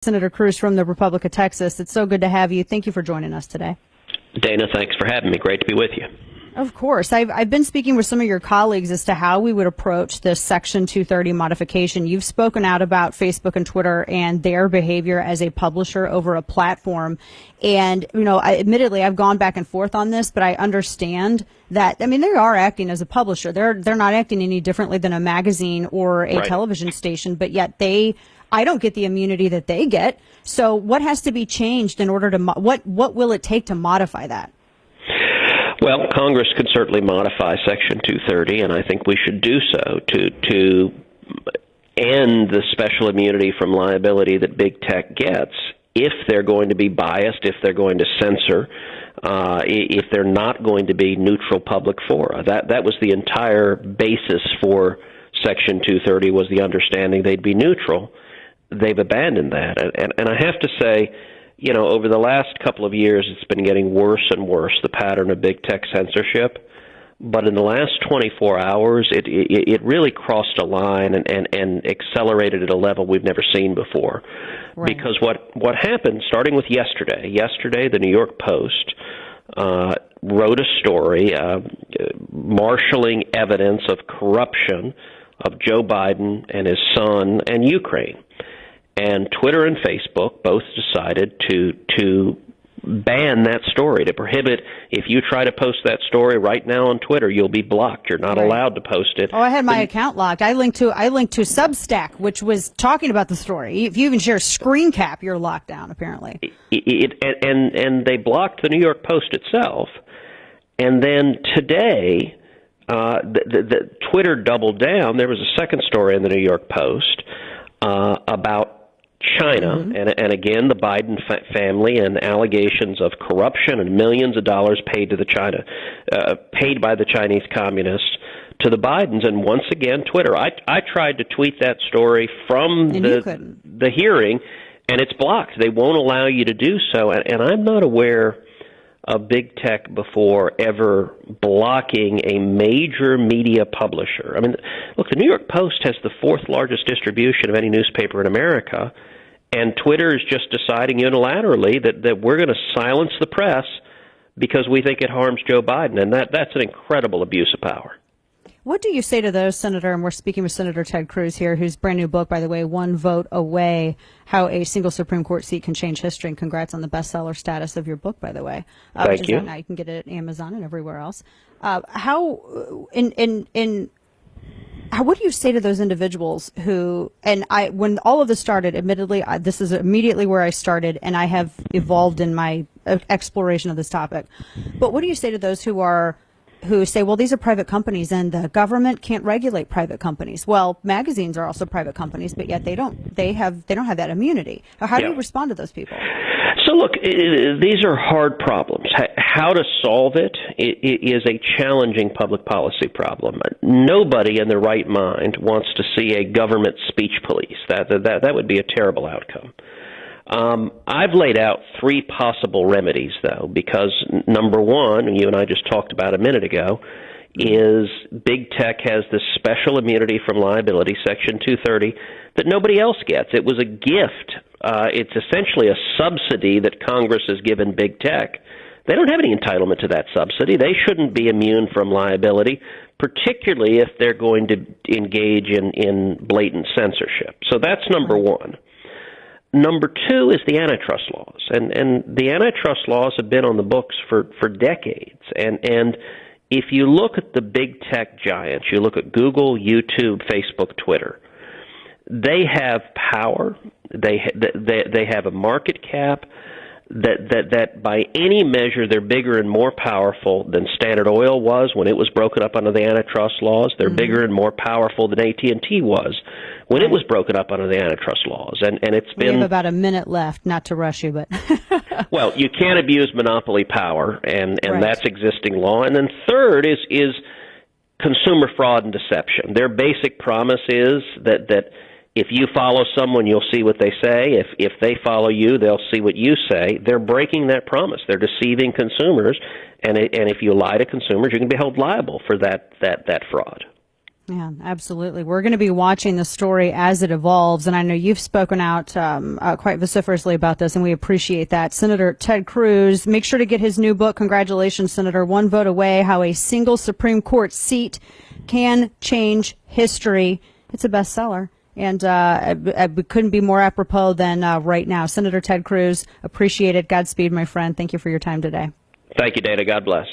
Senator Cruz from the Republic of Texas. It's so good to have you. Thank you for joining us today. Dana, thanks for having me. Great to be with you. Of course. I've been speaking with some of your colleagues as to how we would approach this Section 230 modification. You've spoken out about Facebook and Twitter and their behavior as a publisher over a platform. And, admittedly, I've gone back and forth on this, but I understand that, they are acting as a publisher. They're not acting any differently than a magazine or a television station, but yet I don't get the immunity that they get. So what has to be changed in order to, what will it take to modify that? Well, Congress could certainly modify Section 230, and I think we should do so to end the special immunity from liability that big tech gets if they're going to be biased, if they're going to censor, if they're not going to be neutral public fora. That was the entire basis for Section 230, was the understanding they'd be neutral. They've abandoned that. And I have to say, over the last couple of years, it's been getting worse and worse, the pattern of big tech censorship. But in the last 24 hours, it really crossed a line and accelerated at a level we've never seen before. Right. Because what happened, starting with yesterday, the New York Post wrote a story marshaling evidence of corruption of Joe Biden and his son and Ukraine. And Twitter and Facebook both decided to ban that story, to prohibit. If you try to post that story right now on Twitter, you'll be blocked. You're not allowed to post it. Oh, I had my account locked. I linked to Substack, which was talking about the story. If you even share a screen cap, you're locked down, apparently. And they blocked the New York Post itself. And then today, the Twitter doubled down. There was a second story in the New York Post about China, and again, the Biden family and allegations of corruption and millions of dollars paid to paid by the Chinese communists to the Bidens. And once again, Twitter. I tried to tweet that story from the hearing, and it's blocked. They won't allow you to do so. And I'm not aware of big tech before ever blocking a major media publisher. Look, the New York Post has the fourth largest distribution of any newspaper in America, and Twitter is just deciding unilaterally that we're going to silence the press because we think it harms Joe Biden, and that's an incredible abuse of power. What do you say to those, Senator, and we're speaking with Senator Ted Cruz here, whose brand new book, by the way, One Vote Away, How a Single Supreme Court Seat Can Change History, and congrats on the bestseller status of your book, by the way. Thank you. Now you can get it at Amazon and everywhere else. What do you say to those individuals who, when all of this started, admittedly, this is immediately where I started, and I have evolved in my exploration of this topic. But what do you say to those who say, well, these are private companies and the government can't regulate private companies? Well, magazines are also private companies, but yet they don't have that immunity. How do you respond to those people? So look, these are hard problems. How to solve it is a challenging public policy problem. Nobody in their right mind wants to see a government speech police. That would be a terrible outcome. I've laid out three possible remedies, though, because number one, and you and I just talked about a minute ago, is big tech has this special immunity from liability, Section 230, that nobody else gets. It was a gift. It's essentially a subsidy that Congress has given big tech. They don't have any entitlement to that subsidy. They shouldn't be immune from liability, particularly if they're going to engage in blatant censorship. So that's number one. Number two is the antitrust laws, and the antitrust laws have been on the books for decades. And if you look at the big tech giants, you look at Google, YouTube, Facebook, Twitter, they have power. They have a market cap that by any measure they're bigger and more powerful than Standard Oil was when it was broken up under the antitrust laws. They're bigger and more powerful than AT&T was when it was broken up under the antitrust laws. And it's been... We have about a minute left, not to rush you, but... Well, you can't abuse monopoly power, and that's existing law. And then third is consumer fraud and deception. Their basic promise is that if you follow someone, you'll see what they say. If they follow you, they'll see what you say. They're breaking that promise. They're deceiving consumers, and if you lie to consumers, you can be held liable for that fraud. Yeah, absolutely. We're going to be watching the story as it evolves, and I know you've spoken out quite vociferously about this, and we appreciate that. Senator Ted Cruz, make sure to get his new book. Congratulations, Senator. One Vote Away, How a Single Supreme Court Seat Can Change History. It's a bestseller, and it couldn't be more apropos than right now. Senator Ted Cruz, appreciate it. Godspeed, my friend. Thank you for your time today. Thank you, Dana. God bless.